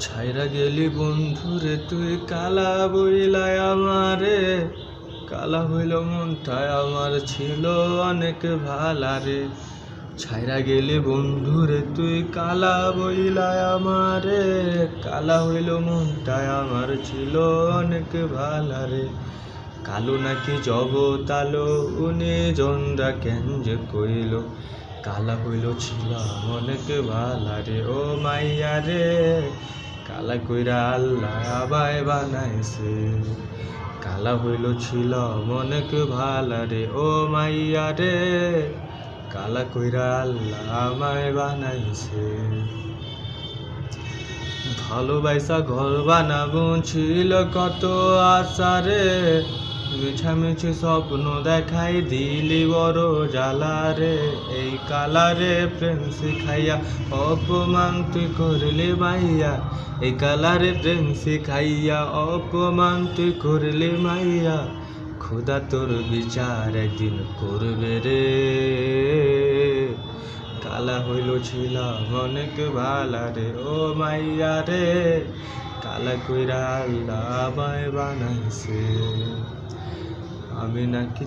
ছাইরা গেলি বন্ধুরে তুই কালা বইলাই আমারে, কালা হইল মনটায় আমার ছিল অনেক ভালারে। ছাইরা গেলি বন্ধুরে তুই কালা বইলাই আমারে, কালা হইল মনটায় আমার ছিল অনেক ভালারে। কালো নাকি জগতালো উনি জনরা কেন যে কইল, কালা হইল ছিলাম অনেক ভালারে। ও মাইয়া রে কালা কইরা আল্লাহ আবাই বানাইছে, কালা হইল ছিলাম অনেক ভালারে। ও মাইয়া রে কালা কইরা আল্লাহ আমায় বানাইছে। ভালোবাসা ঘর বানাবো ছিল কত আশারে, মিছামিছি স্বপ্ন দেখাই দিলি বড় জ্বালারে। এই কালারে প্রেম শিখাইয়া অপমান তুই করলি মাইয়া, এই কালারে প্রেম শিখাইয়া অপমান তুই করলি মাইয়া। খোদা তোর বিচার একদিন করবে রে, কালা হইল ছিলাম অনেক ভালারে। ও মাইয়া রে কালা কইরা আল্লাহ আমায় বানাইছে, আমি নাকি